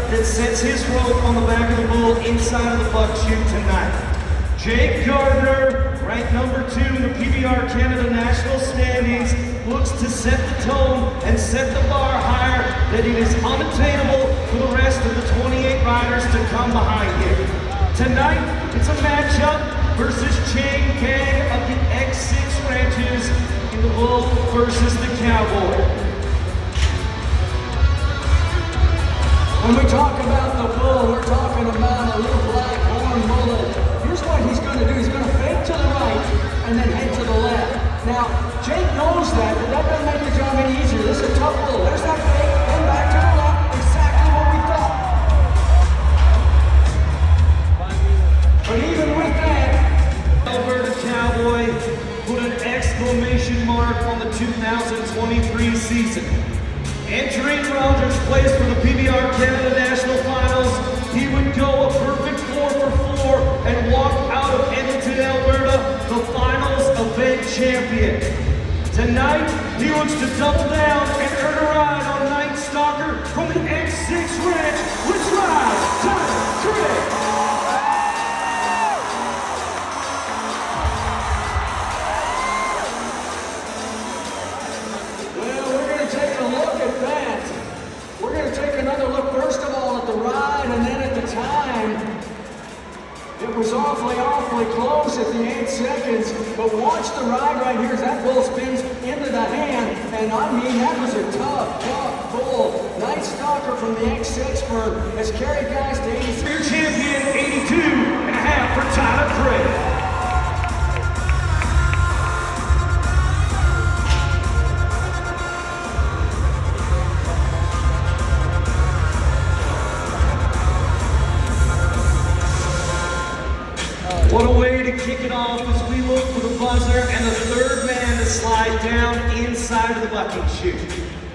That sets his rope on the back of the bull inside of the buck chute tonight. Jake Gardner, ranked number 2 in the PBR Canada national standings, looks to set the tone and set the bar higher that it is unattainable for the rest of the 28 riders to come behind him. Tonight, it's a matchup versus chain gang of the X6 ranches in the bull versus the cowboy. When we talk about the bull, we're talking about a little black horn mullet. Here's what he's going to do. He's going to fake to the right and then head to the left. Now, Jake knows that, but that doesn't make the job any easier. This is a tough bull. There's that fake, then back to the left. Exactly what we thought. But even with that, Alberta Cowboy put an exclamation mark on the 2023 season. Entering Rogers' place for the PBR Canada National Finals, he would go a perfect 4 for 4 and walk out of Edmonton, Alberta, the finals event champion. Tonight, he looks to double down and earn a ride on Night Stalker from the X6 Ranch. Let's ride, Tyler Craig. It was awfully close at the 8 seconds, but watch the ride right here as that bull spins into the hand, and I mean, that was a tough bull. Night Stalker from the X6 firm has carried guys to 86. Your champion, 82.5 for Tyler Craig. What a way to kick it off as we look for the buzzer and the third man to slide down inside of the bucking chute.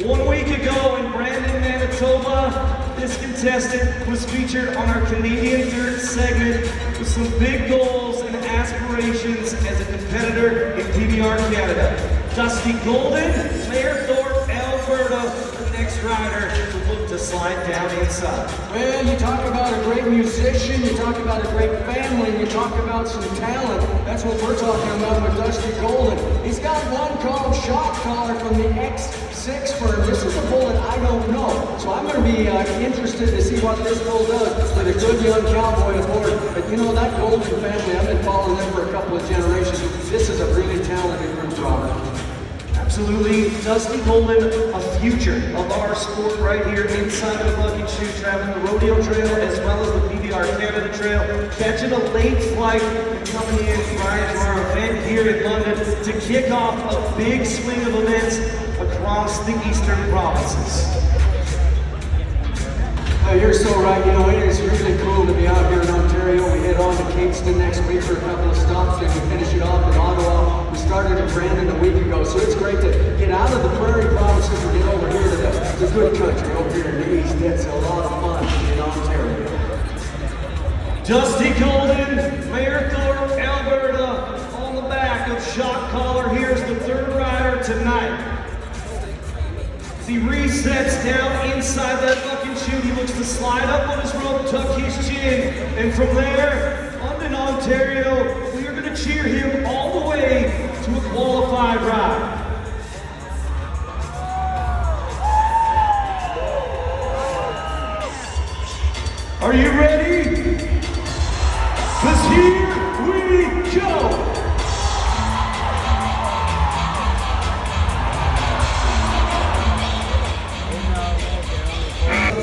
1 week ago in Brandon, Manitoba, this contestant was featured on our Canadian Dirt segment with some big goals and aspirations as a competitor in PBR Canada. Dusty Golden, Mayor Thorpe, Alberta, the next rider to look to slide down inside. Well, you talk about a great musician, you talk about a great family, you talk about some talent. That's what we're talking about with Dusty Golden. He's got one called Shot Caller from the X6 firm. This is a bull that I don't know, so I'm going to be interested to see what this bull does with a good young cowboy aboard. But you know, that Golden family, I've been following them for a couple of generations. This is a really talented group, Robert. Absolutely, Dusty Golden, a future of our sport right here inside of the Bucket Shoe, traveling the rodeo trail as well as the PBR Canada Trail, catching a late flight and coming in prior to our event here in London to kick off a big swing of events across the eastern provinces. You're so right. You know, it is really cool to be out here in Ontario. We head on to Kingston next week for a couple of stops, and we finish it off in Ottawa. We started in Brandon a week ago, so it's great to get out of the prairie provinces and get over here to the good country over here in the east. It's a lot of fun in Ontario. Dusty Golden, Mayerthorpe, Alberta, on the back of Shot Caller. Here's the third rider tonight. As he resets down inside that bucket chute, he looks to slide up on his rope, tuck his chin, and from there, London, Ontario, we are going to cheer him all the way to a qualified ride. Are you ready? 'Cause here we go!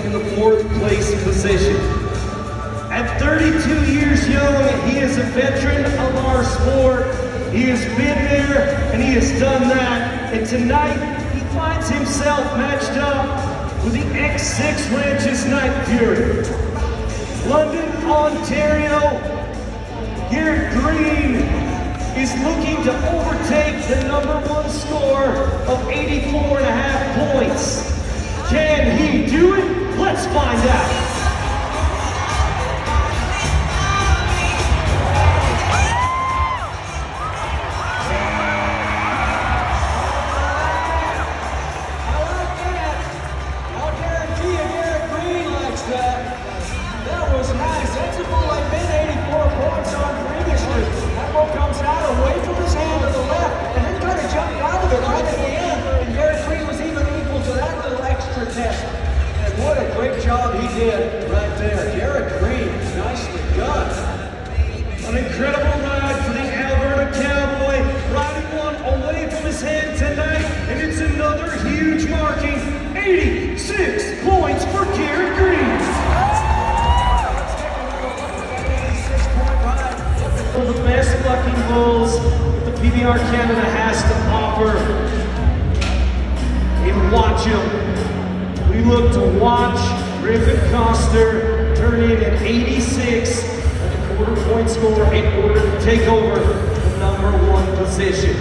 In the fourth place position. At 32 years young, he is a veteran of our sport. He has been there and he has done that. And tonight, he finds himself matched up with the X6 Ranches Night Fury. London, Ontario, Garrett Green is looking to overtake the #1 score of 84.5 points. Can he do it? Let's find out. I'll guarantee you Garrett Green likes that. That was nice. That's a bull I've been 84 points on previously. That bull comes out away from his hand to the left and then kind of jumped out of it right at the end. And Garrett Green was even equal to that little extra test. And what a great job he did right there. Garrett Green, nicely done. An incredible ride for the Alberta Cowboy, riding one away from his hand tonight, and it's another huge marking, 86 points for Garrett Green. One of the best bucking bulls that the PBR Canada has to offer. And watch him. We look to watch Griffin Coster turn in at 86 at the quarter-point score in order to take over the #1 position.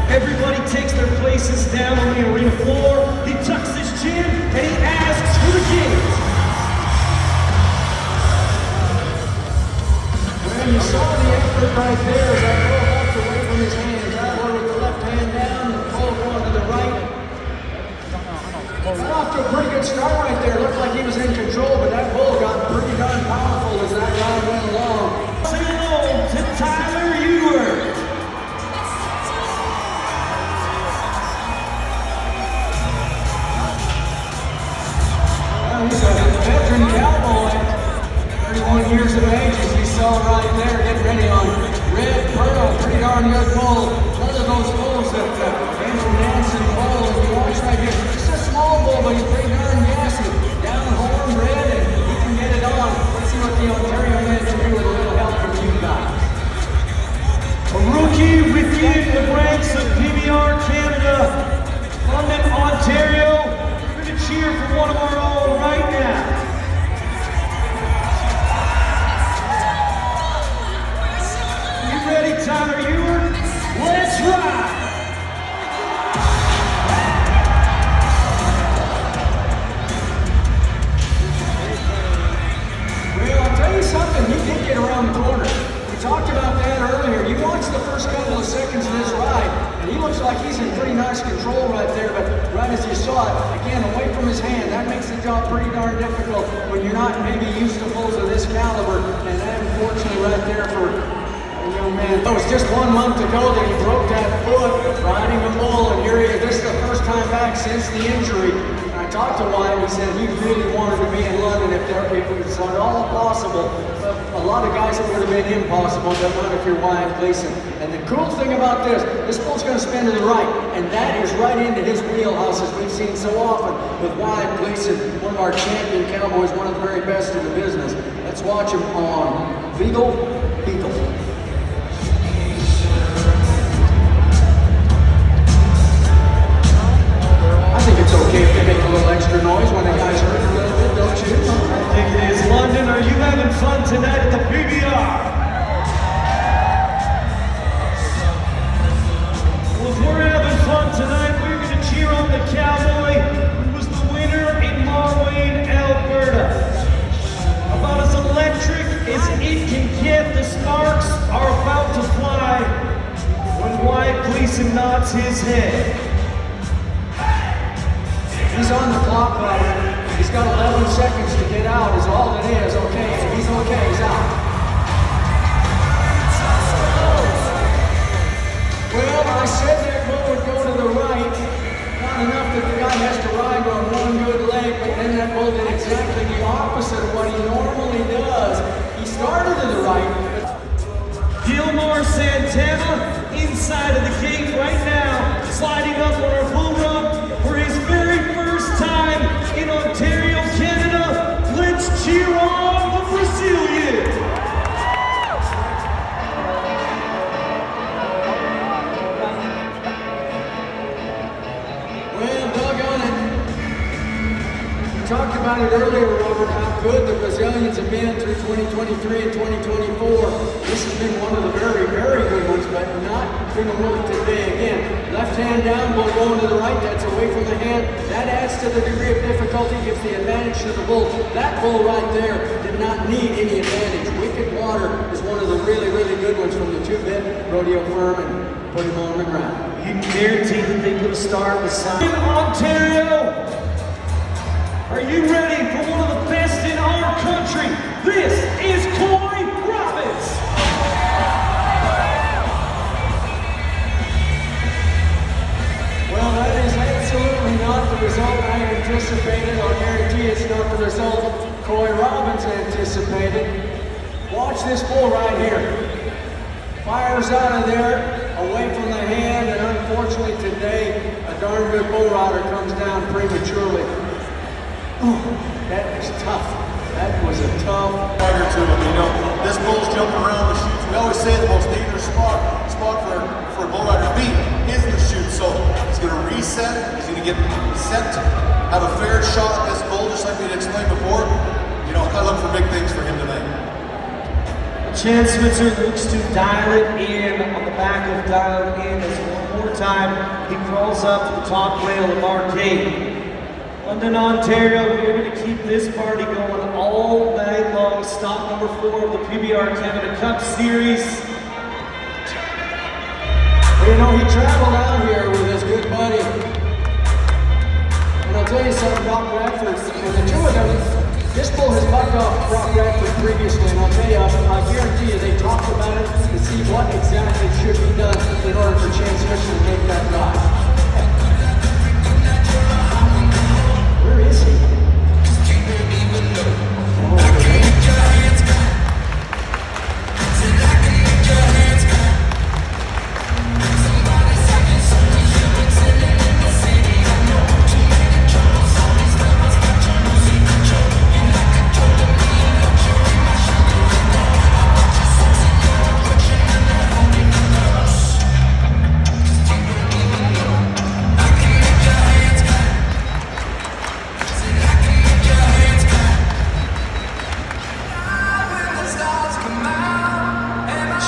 Everybody takes their places down on the arena floor. He tucks his chin and he asks for the gate. And you saw the effort right there as that bull walked away from his hand. That one with the left hand down, the bull going to the right. Got off to a pretty good start right there. Looked like he was in control, but that bull got pretty darn powerful as that ride went along. Say hello to Tyler Ewert. Well, he's a veteran cowboy. 31 years of age, as we saw right there, getting ready on Red Pearl. Pretty darn good bull. One of those bulls that Andrew Nansen bull, and you watch right here. It's a small bull, but he's pretty darn gassy. Down horn, red, and your job pretty darn difficult when you're not maybe used to bulls of this caliber. And that, unfortunately, right there for a young man. It was just 1 month ago that he broke that foot riding a bull, and here he is. This is the first time back since the injury. I talked to Wyatt, and he said he really wanted to be in London if it was at all possible. But a lot of guys, it would have been impossible, but not if you're Wyatt Gleason. And the cool thing about this bull's going to spin to the right, and that is right into his wheelhouse, as we've seen so often with Wyatt Gleason, one of our champion cowboys, one of the very best in the business. Let's watch him on Beagle. I think it's okay if they make a little extra noise when the guys hurt a little bit, don't you? I think it is. London, are you having fun tonight at the PBR? Well, if we're having fun tonight, we're going to cheer on the cowboy who was the winner in Marwayne, Alberta. About as electric as it can get, the sparks are about to fly when Wyatt Gleason nods his head. He's on the clock, brother. He's got 11 seconds to get out is all it is, okay? And he's okay, he's out. Well, I said that bull would go to the right. Not enough that the guy has to ride on one good leg, but then that bull did exactly the opposite of what he normally does. He started to the right, but Gilmore Santana inside of the gate right now, sliding up on our bull rope for his very first time in Ontario, Canada. Let's cheer on the Brazilian. well, doggone it. We talked about it earlier, Robert, how good the Brazilians have been through 2023 and 2024. This has been one of the very, very good ones, but not going to work today. Again, left hand down, bull going to the right, that's away from the hand. That adds to the degree of difficulty, gives the advantage to the bull. That bull right there did not need any advantage. Wicked Water is one of the really, really good ones from the two-bit rodeo firm, and put him on the ground. You can guarantee that they put a star beside in Ontario. Are you ready for one of the best in our country? This is Coy Robbins. Well, that is absolutely not the result I anticipated. I'll guarantee it's not the result Coy Robbins anticipated. Watch this bull right here. Fires out of there, away from the hand, and unfortunately today, a darn good bull rider comes down prematurely. Ooh, that was tough. That was a tough Tiger to him, you know. This bull's jumping around the chutes. We always say the most dangerous spot for a bull rider to be is the chute. So he's going to reset. He's going to get set, have a fair shot at this bull, just like we explained before. You know, I look for big things for him tonight. Chance Switzer looks to dial it in on the back of dial it in as one more time he crawls up to the top rail of arcade. London, Ontario, we're going to keep this party going all night long. Stop number 4 of the PBR Canada Cup Series. Well, you know, he traveled out here with his good buddy. And I'll tell you something about Bradford. And the two of them, this bull has bucked off Brock Bradford previously. And I'll tell you, I guarantee you, they talked about it to see what exactly should be done in order for Chance Switzer to make that ride. Where is he?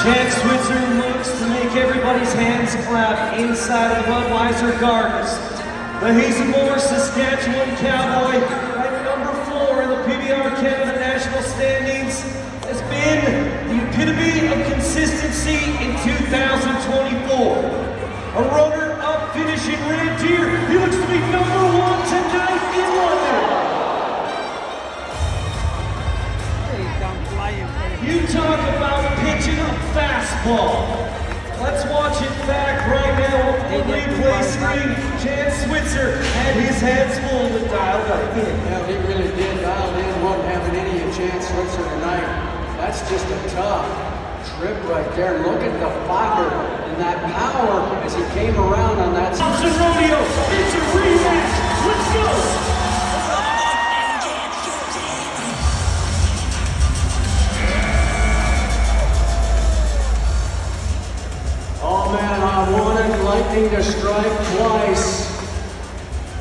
Chance Switzer looks to make everybody's hands clap inside of the Budweiser Gardens. The Hazelmore, Saskatchewan Cowboy, ranked number 4 in the PBR Canada National Standings, has been the epitome of consistency in 2024. A runner-up finish in Red Deer. He looks to be number 1 tonight in London. ball. Let's watch it back right now on the replay screen. Jan Switzer had his hands full with dialed up. Yeah, he really did. Dialed in, wasn't having any of Chance Switzer tonight. That's just a tough trip right there. Look at the fire and that power as he came around on that. Thompson Rodeo, it's a rematch. Let's go. Oh man, I wanted lightning to strike twice.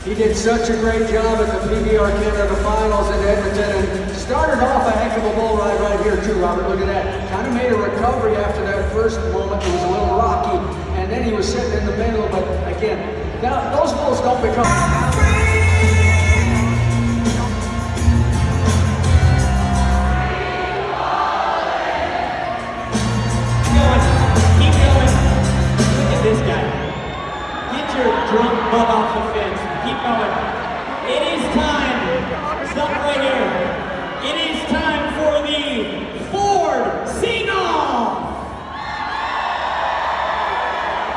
He did such a great job at the PBR Canada Finals in Edmonton and started off a heck of a bull ride right here too, Robert. Look at that. Kind of made a recovery after that first moment. It was a little rocky, and then he was sitting in the middle, but again, now those bulls don't become... This guy. Get your drunk butt off the fence. Keep going. It is time. Stop right here. It is time for the Ford Sing-Off.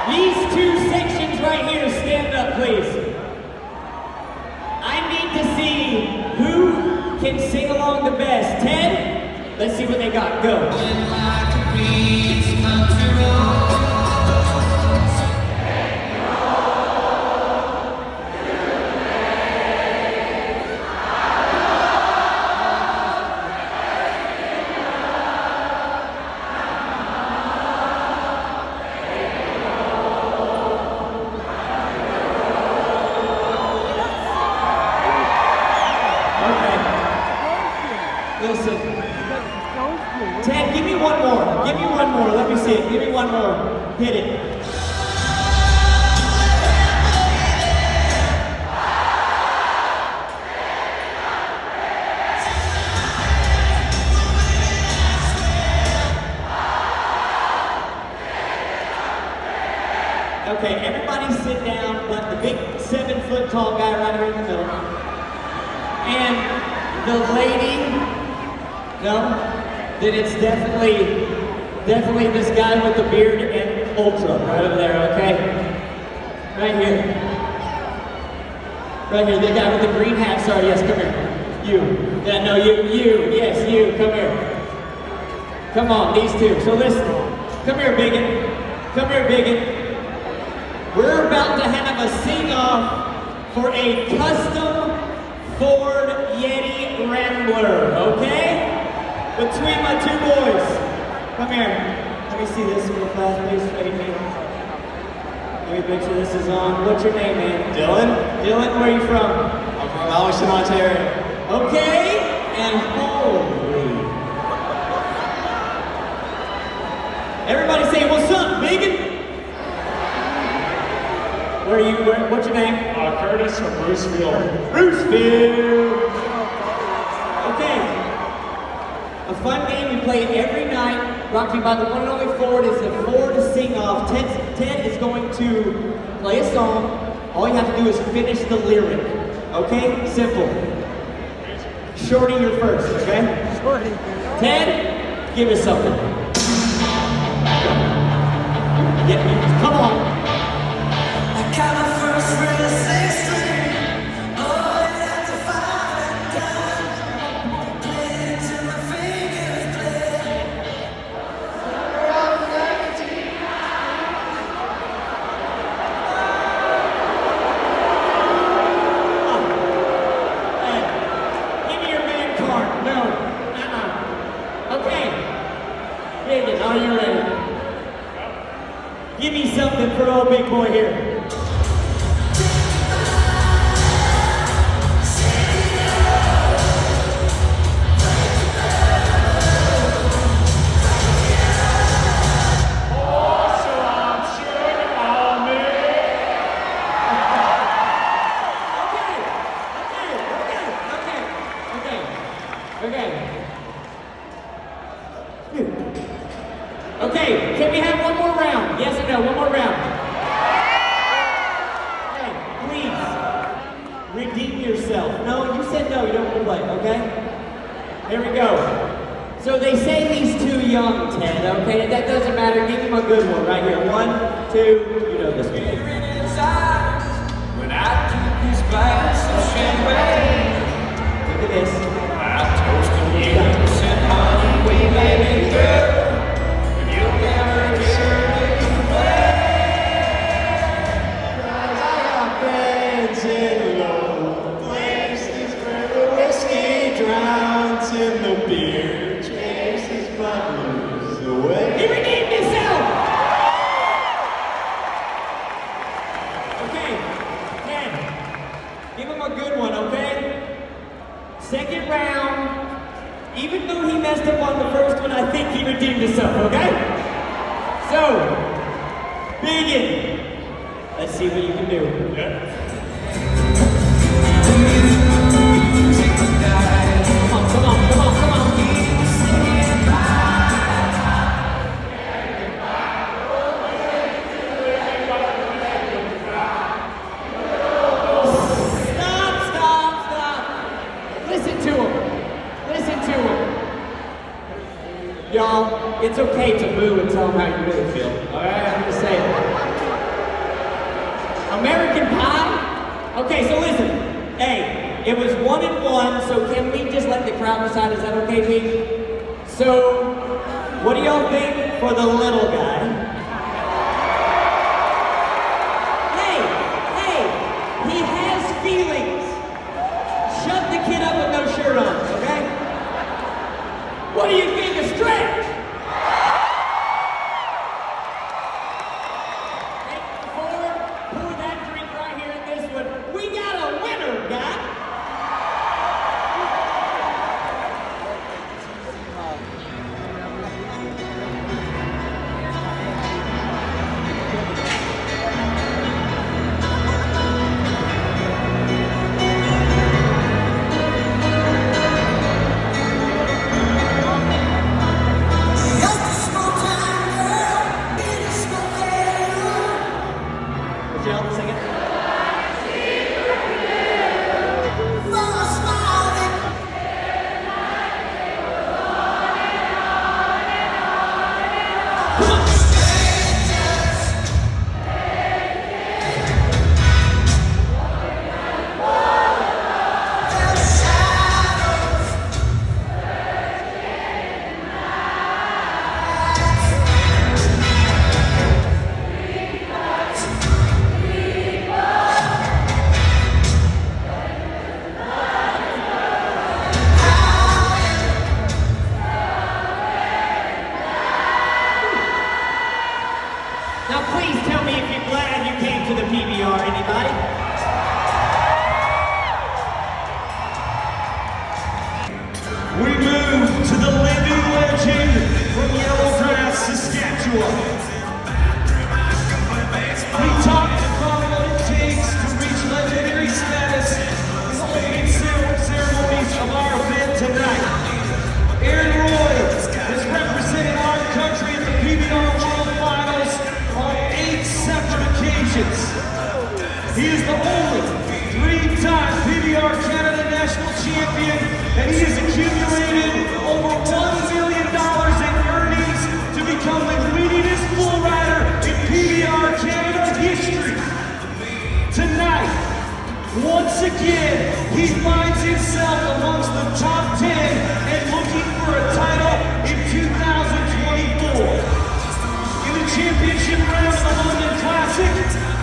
These two sections right here, stand up, please. I need to see who can sing along the best. Ted, let's see what they got. Go. Listen. Ted, give me one more. Give me one more. Let me see it. Give me one more. Hit it. Okay, everybody sit down, but the big 7-foot tall guy right here in the middle. And the lady. No? Then it's definitely this guy with the beard and ultra right over there, okay? Right here. Right here, the guy with the green hat, sorry, yes, come here. You. Yeah, no, you, yes, you, come here. Come on, these two. So listen, come here, bigot. Come here, bigot. We're about to have a sing-off for a custom Ford Yeti Rambler, okay? Between my two boys. Come here. Let me see this real fast, please. Right here. Let me make sure this is on. What's your name, man? Dylan? Dylan, where are you from? I'm from Alliston, Ontario. Okay. And holy. Everybody say, what's up, bigot? Where are you? What's your name? Curtis from Brucefield. Brucefield. Okay. A fun game we play every night, brought to you by the one and only Ford. Is the Ford Sing-Off. Ted is going to play a song. All you have to do is finish the lyric. Okay? Simple. Shorty, you're first, okay? Shorty. Ted, give us something. Yeah, come on. Are you ready? Give me something for old big boy here. Okay, can we have one more round? Yes or no? One more round. Hey, please, redeem yourself. No, you said no, you don't want to play, okay? Here we go. So they say he's too young, Ted, okay? That doesn't matter. Give him a good one right here. 1, 2, you know this one. When I took his glass of champagne, Look at this. I toasted him and said, honey, we may be through, but you'll never hear me complain. 'Cause I got friends in low places where the whiskey drowns in the beer, chases my blues away. He redeemed himself! Okay, Ted, give him a good one, okay? Second round, even though he messed up on the first one, I think he redeemed himself, okay? So, Biggin, let's see what you can do. Come on, come on, come on, come on. Listen to him. Listen to him. Y'all, it's okay to boo and tell him how you really feel. Alright, I'm just saying. American Pie? Okay, so listen. Hey, it was 1-1, so can we just let the crowd decide? Is that okay, Pete? So, what do y'all think for the little guy? Hey, he has feelings. Shut the kid up with no shirt on, okay? What do you think of Stretch? Take it forward, pour that drink right here in this one. We got a winner, guy. Michelle, sing it. Now please tell me if you're glad you came to the PBR, anybody? We move to the living legend from Yellowgrass, Saskatchewan. We talked about what it takes to reach legendary status in the opening ceremonies of our event tonight. Aaron Roy has represented our country at the PBR World Finals on 8 separate occasions. He is the only 3-time PBR Canada National Champion, and he has accumulated over $1 million in earnings to become the leadingest bull rider in PBR Canada history. Tonight, once again, he finds himself amongst the top 10 and looking for a title in 2024. In the championship round of the London Classic,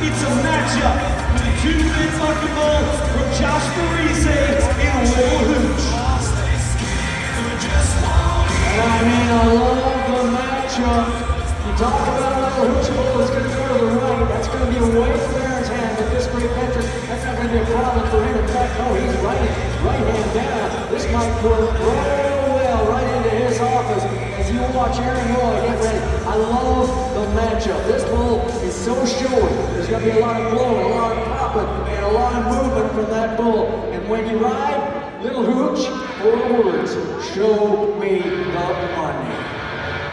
it's a matchup with the 2-man bucket ball from Josh Parise and Will Hooch. I mean, I love the matchup. You talk about a little hooch ball that's going to go to the right. That's going to be away from Aaron's hand. But this great veteran, that's not going to be a problem for him. In fact, no, he's right hand down. This might work real well right into his office as you watch Aaron Roy get ready. I love the matchup. This bull is so showy. There's going to be a lot of blowing, a lot of popping, and a lot of movement from that bull. And when you ride, little hooch, 4 words, show me the money.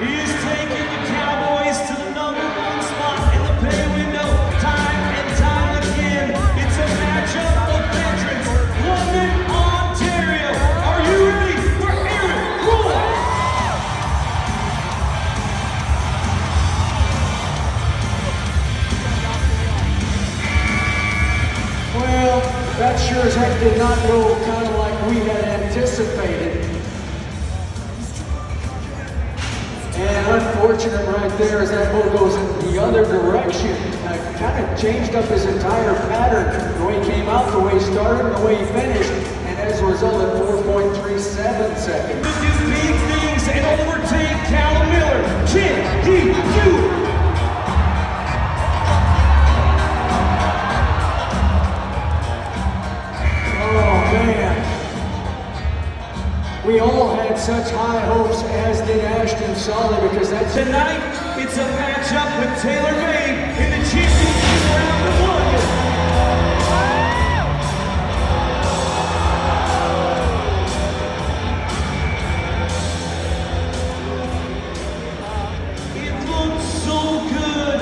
He is taking the Cowboys to the #1 spot in the pay window time and time again. It's a matchup of veterans. London, Ontario. Are you ready for Aaron Roy? That sure as heck did not go kind of like we had anticipated. And unfortunate right there as that bull goes in the other direction. Kind of changed up his entire pattern. The way he came out, the way he started, and the way he finished. And as a result, at 4.37 seconds. To do big things and overtake Callum Miller. Can he do it? Oh man. We all had such high hopes, as did Ashton Solly, because that's Tonight, it's a matchup with Taylor May in the championship round of one. It looked so good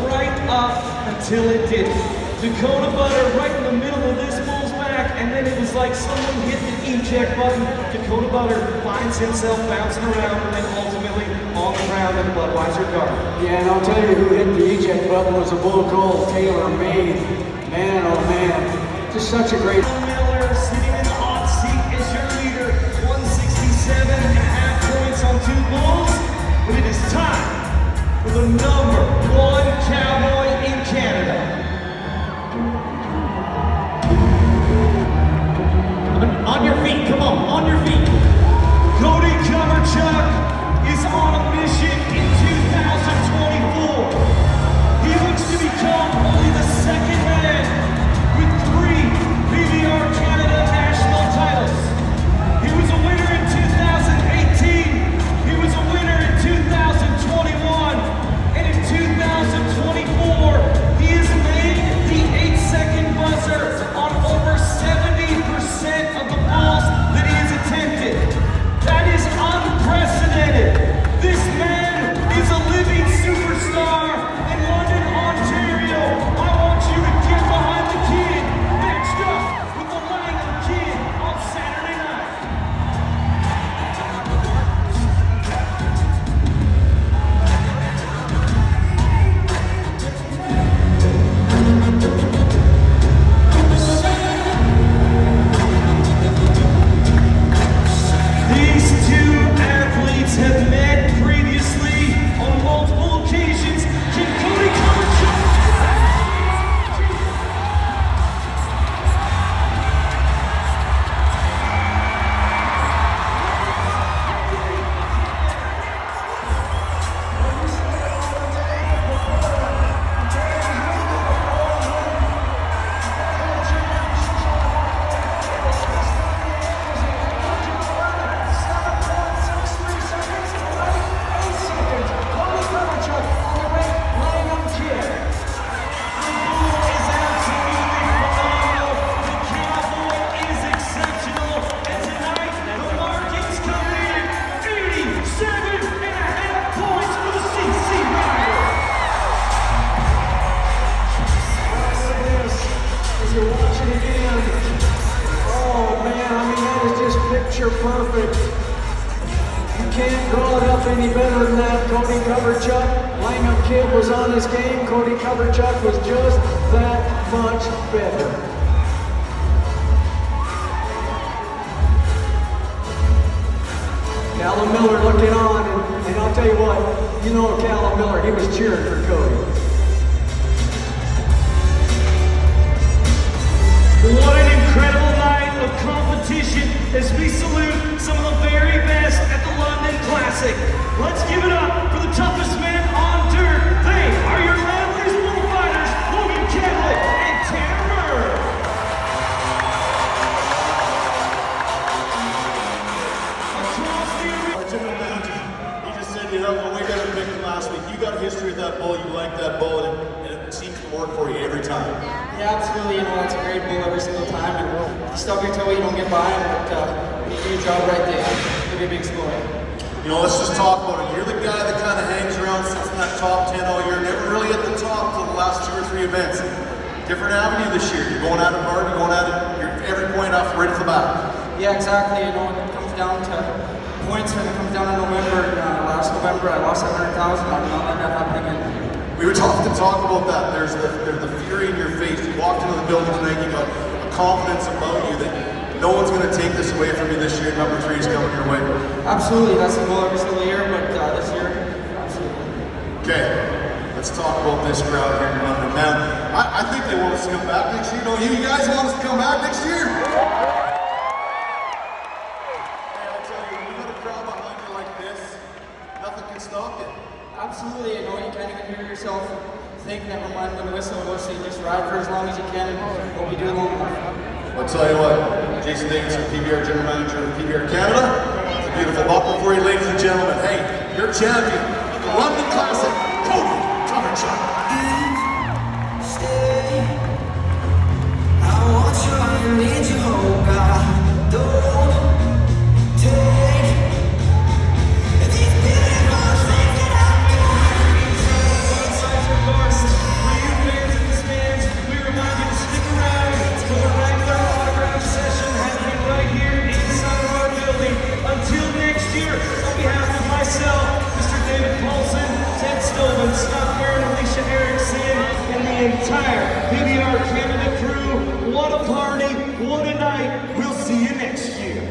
right up until it didn't. Dakota Butter right in the middle of this bull's back, and then it was like someone hit the eject button. Dakota Butter finds himself bouncing around and then ultimately on the ground in Budweiser Garden. Yeah, and I'll tell you who hit the eject button was a bull called Taylor May. Man, oh man, just such a great. Miller sitting in the hot seat as your leader, 167.5 points on two bulls. But it is time for the #1 cowboy in Canada. On your feet, come on your feet. Cody Coverchuck is on a mission in 2024. He looks to become only the second man with 3 PBR Canada national titles. He was a winner in 2018, he was a winner in 2021, and in 2024, he has made the 8-second buzzer on over 70% of the bulls that he has attempted. That is unprecedented. This man is a living superstar in London, Ontario. I want you to get behind the kid, matched up with the Langham Kid on Saturday night. These two athletes have met previously on multiple occasions. Can Cody Coverchuck? Picture perfect. You can't draw it up any better than that. Cody Coverchuck, Langham Kid was on his game. Cody Coverchuck was just that much better. Callum Miller looking on, and I'll tell you what, you know Callum Miller, he was cheering for Cody. What an incredible night of competition as we salute some of the very best at the London Classic. Let's give it up for the toughest men on dirt. They are your Lamley's bullfighters, Logan Kedlick and Tanner Murr. Across the arena. Jimmy Mountain, he just said you have a way better pick than last week. You got a history with that bull, you like that bull, and it seems to work for you every time. Yeah, absolutely. It's a great bull every single time. And if you stub your toe, you don't get by him. But when you do your job right there, it'll be a big score. Let's just talk about it. You're the guy that kind of hangs around, sits in that top 10 all year, never really at the top till the last 2 or 3 events. Different avenue this year. You're going at it hard, you're going at it, you're every point off right at the back. Yeah, exactly. When it comes down to points, when it comes down to November, last November, I lost 100,000. I'm not letting that happen again. We were talking about that. There's the fury in your face. You walked into the building tonight, you got a confidence about you that no one's going to take this away from you this year. Number 3 is coming your way. Absolutely, that's the goal every single year, but this year, absolutely. Okay, let's talk about this crowd here in London. Man, I think they want us to come back next year. Don't you guys want us to come back next year? Hey, I'll tell you, when you got a crowd behind you like this, nothing can stop you. Absolutely, you know, you can't even hear yourself think, never mind when the whistle goes, so you just ride for as long as you can and hope you do long enough. I'll tell you what, Jason Davidson, PBR General Manager of PBR Canada. It's a beautiful buckle for you, ladies and gentlemen. Hey, your champion, the London Classic, Cody Coverchuk. I want you, I need you, oh God. Don't take these beautiful things that I've got. Sides are bars. For you fans in the stands, we remind you to stick around for the regular autograph session happening right here inside of our building. Until next year, on behalf of myself, Mr. David Paulson, Ted Stillman, Scott Barron, Alicia Erickson, and the entire PBR Canada crew, what a party, what a night. We'll see you next year.